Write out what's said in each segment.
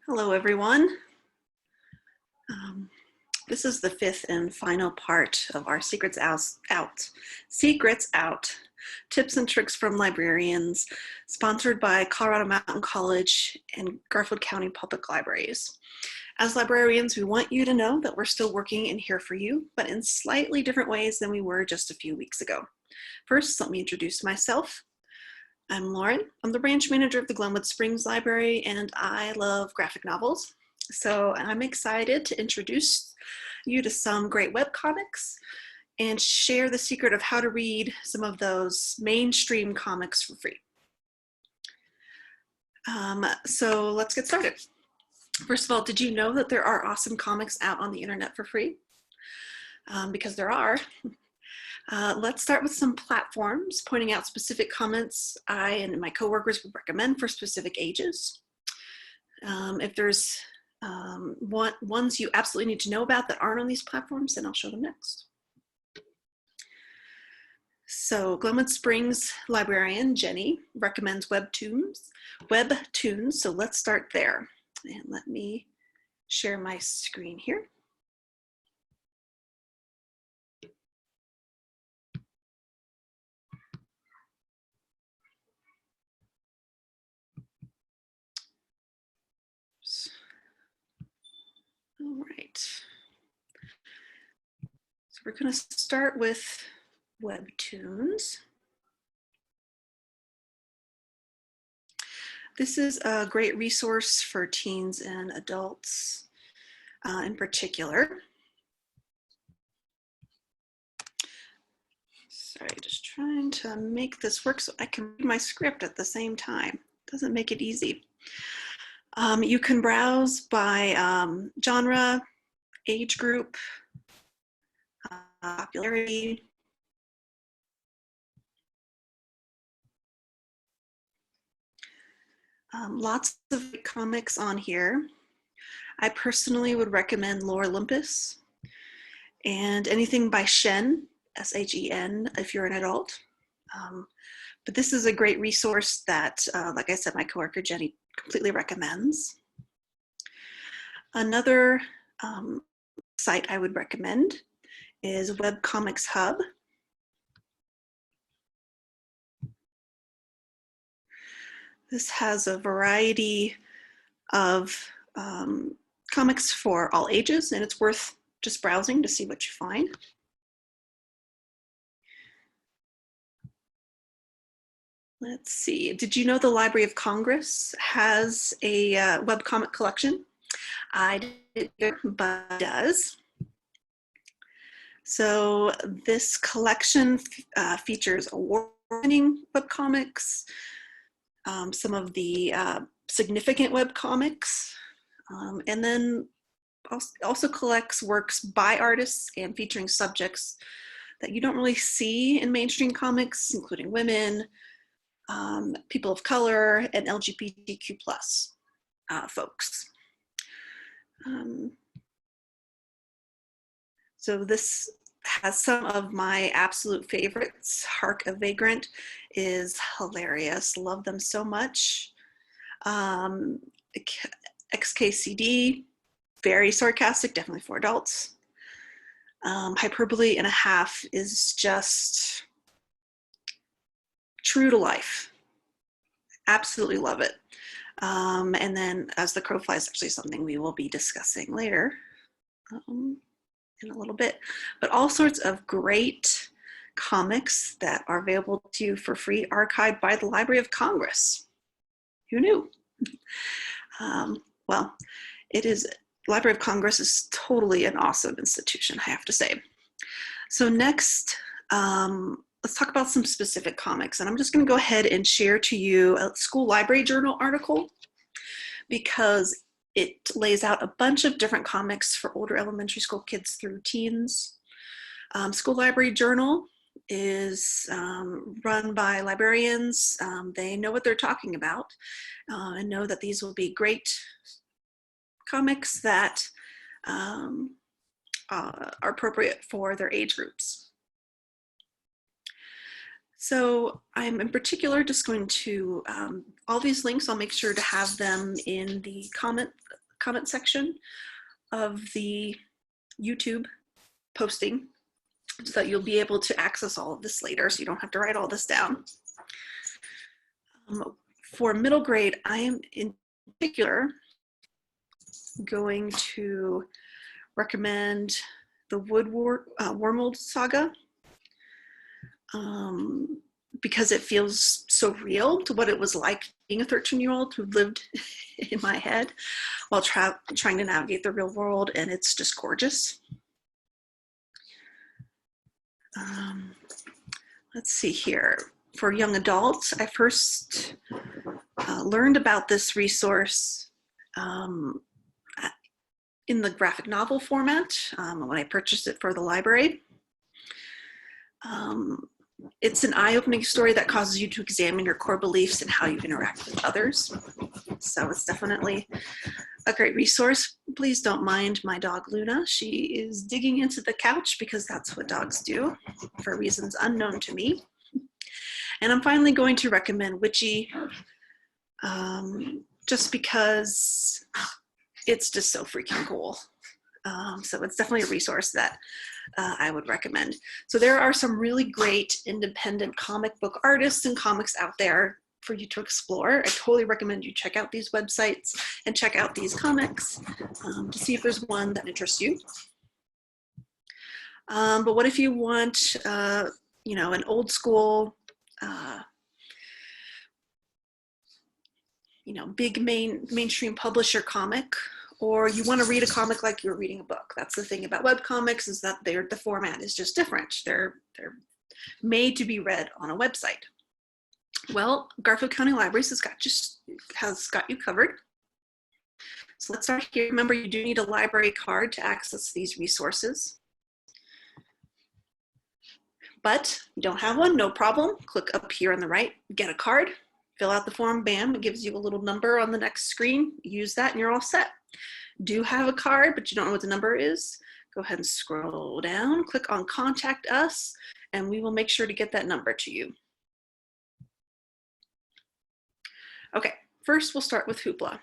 Hello, everyone. This is the fifth and final part of our Secrets Out, Tips and Tricks from Librarians, sponsored by Colorado Mountain College and Garfield County Public Libraries. As librarians, we want you to know that we're still working and here for you, but in slightly different ways than we were just a few weeks ago. First, let me introduce myself. I'm Lauren. I'm the branch manager of the Glenwood Springs Library, and I love graphic novels. So I'm excited to introduce you to some great webcomics and share the secret of how to read some of those mainstream comics for free. So let's get started. First of all, did you know that there are awesome comics out on the internet for free? Because there are. Let's start with some platforms, pointing out specific comments I and my coworkers would recommend for specific ages. If there's ones you absolutely need to know about that aren't on these platforms, then I'll show them next. So Glenwood Springs librarian Jenny recommends Webtoons. So let's start there. And let me share my screen here. All right. So we're going to start with Webtoons. This is a great resource for teens and adults in particular. Sorry, just trying to make this work so I can read my script at the same time. Doesn't make it easy. You can browse by genre, age group, popularity. Lots of comics on here. I personally would recommend Lore Olympus and anything by Shen, S-H-E-N, if you're an adult. But this is a great resource that, like I said, my coworker Jenny completely recommends. Another site I would recommend is Webcomics Hub. This has a variety of comics for all ages, and it's worth just browsing to see what you find. Let's see, did you know the Library of Congress has a webcomic collection? I didn't, but it does. So this collection features award-winning webcomics, some of the significant webcomics, and then also collects works by artists and featuring subjects that you don't really see in mainstream comics, including women, people of color, and LGBTQ+ folks. So this has some of my absolute favorites. Hark a Vagrant is hilarious. Love them so much. XKCD, very sarcastic, definitely for adults. Hyperbole and a Half is just true to life. Absolutely love it. And then As the Crow Flies, actually something we will be discussing later in a little bit, but all sorts of great comics that are available to you for free, archived by the Library of Congress. Who knew? Well, Library of Congress is totally an awesome institution, I have to say. So next, let's talk about some specific comics. And I'm just going to go ahead and share to you a school library journal article because it lays out a bunch of different comics for older elementary school kids through teens. School Library Journal is run by librarians. They know what they're talking about and know that these will be great comics that are appropriate for their age groups. So I'm in particular just going to, all these links, I'll make sure to have them in the comment section of the YouTube posting so that you'll be able to access all of this later, so you don't have to write all this down. For middle grade, I am in particular going to recommend the Wormwood Saga, because it feels so real to what it was like being a 13-year-old who lived in my head while trying to navigate the real world, and it's just gorgeous. Let's see here. For young adults, I first learned about this resource in the graphic novel format when I purchased it for the library. It's an eye-opening story that causes you to examine your core beliefs and how you interact with others. So it's definitely a great resource. Please don't mind my dog Luna. She is digging into the couch because that's what dogs do for reasons unknown to me. And I'm finally going to recommend Witchy, just because it's just so freaking cool. So it's definitely a resource that I would recommend. So there are some really great independent comic book artists and comics out there for you to explore. I totally recommend you check out these websites and check out these comics to see if there's one that interests you. But what if you want, you know, an old school, you know, big mainstream publisher comic, or you want to read a comic like you're reading a book? That's the thing about webcomics, is that the format is just different. They're made to be read on a website. Well, Garfield County Libraries has got you covered. So let's start here. Remember, you do need a library card to access these resources. But you don't have one, no problem. Click up here on the right, get a card, fill out the form, bam, it gives you a little number on the next screen. Use that and you're all set. Do have a card, but you don't know what the number is, go ahead and scroll down, click on Contact Us, and we will make sure to get that number to you. Okay, first we'll start with Hoopla.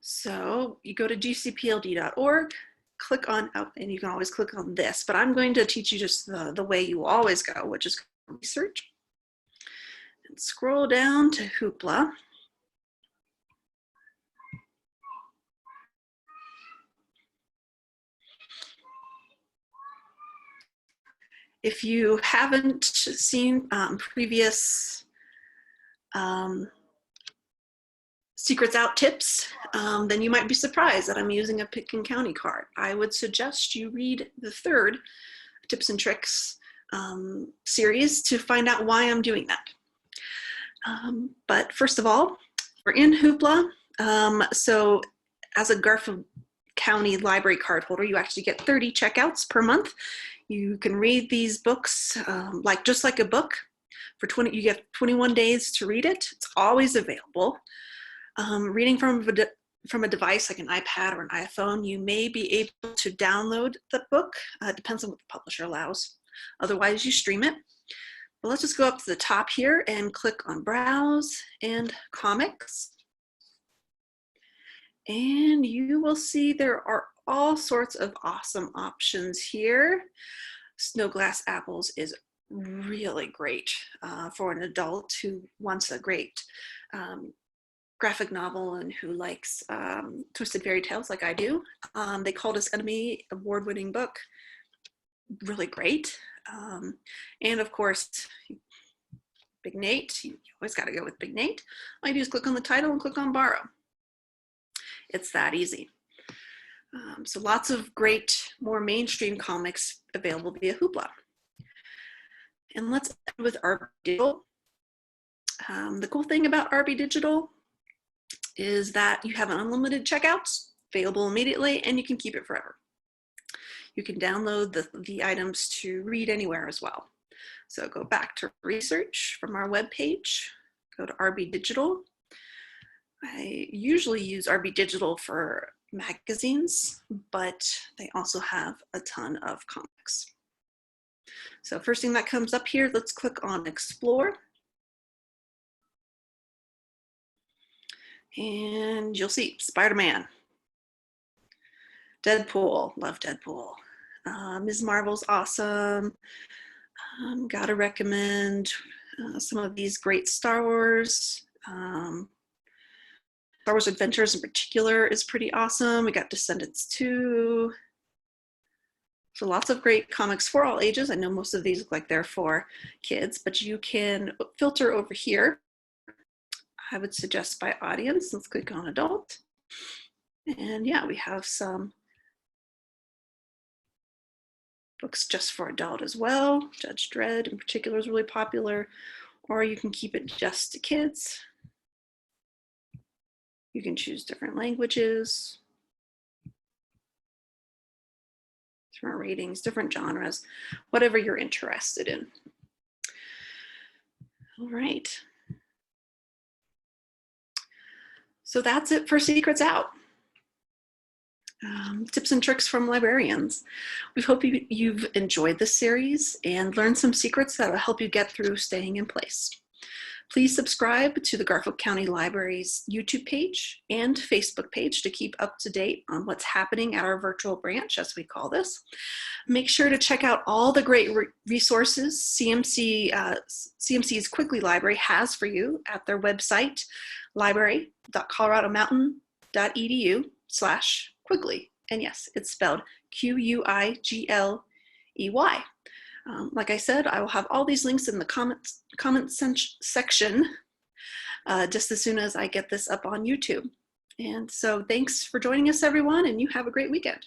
So you go to gcpld.org, click on, oh, and you can always click on this, but I'm going to teach you just the way you always go, which is research. And scroll down to Hoopla. If you haven't seen previous Secrets Out tips, then you might be surprised that I'm using a Pick and County card. I would suggest you read the third Tips and Tricks series to find out why I'm doing that. But first of all, we're in Hoopla. So as a Garfield County Library card holder, you actually get 30 checkouts per month. You can read these books just like a book. For you get 21 days to read it. It's always available. Reading from a device like an iPad or an iPhone, you may be able to download the book. Depends on what the publisher allows. Otherwise, you stream it. But let's just go up to the top here and click on Browse and Comics. And you will see there are all sorts of awesome options here. Snow Glass Apples is really great for an adult who wants a great graphic novel and who likes twisted fairy tales like I do. They Called Us Enemy, award-winning book, really great. And of course, Big Nate, you always got to go with Big Nate. All you do is click on the title and click on Borrow. It's that easy. So lots of great, more mainstream comics available via Hoopla. And let's end with RB Digital. The cool thing about RB Digital is that you have an unlimited checkouts available immediately, and you can keep it forever. You can download the items to read anywhere as well. So go back to research from our webpage, go to RB Digital. I usually use RB Digital for magazines, but they also have a ton of comics. So first thing that comes up here, let's click on Explore. And you'll see Spider-Man, Deadpool, love Deadpool. Ms. Marvel's awesome. Gotta recommend some of these great Star Wars. Star Wars Adventures in particular is pretty awesome. We got Descendants 2. So lots of great comics for all ages. I know most of these look like they're for kids, but you can filter over here. I would suggest by audience. Let's click on adult. And yeah, we have some books just for adult as well. Judge Dredd in particular is really popular, or you can keep it just to kids. You can choose different languages, different ratings, different genres, whatever you're interested in. All right. So that's it for Secrets Out. Tips and tricks from librarians. We hope you've enjoyed this series and learned some secrets that will help you get through staying in place. Please subscribe to the Garfield County Library's YouTube page and Facebook page to keep up to date on what's happening at our virtual branch, as we call this. Make sure to check out all the great resources CMC's Quigley Library has for you at their website, library.coloradomountain.edu/Quigley. And yes, it's spelled Quigley. Like I said, I will have all these links in the comments section just as soon as I get this up on YouTube. And so thanks for joining us, everyone, and you have a great weekend.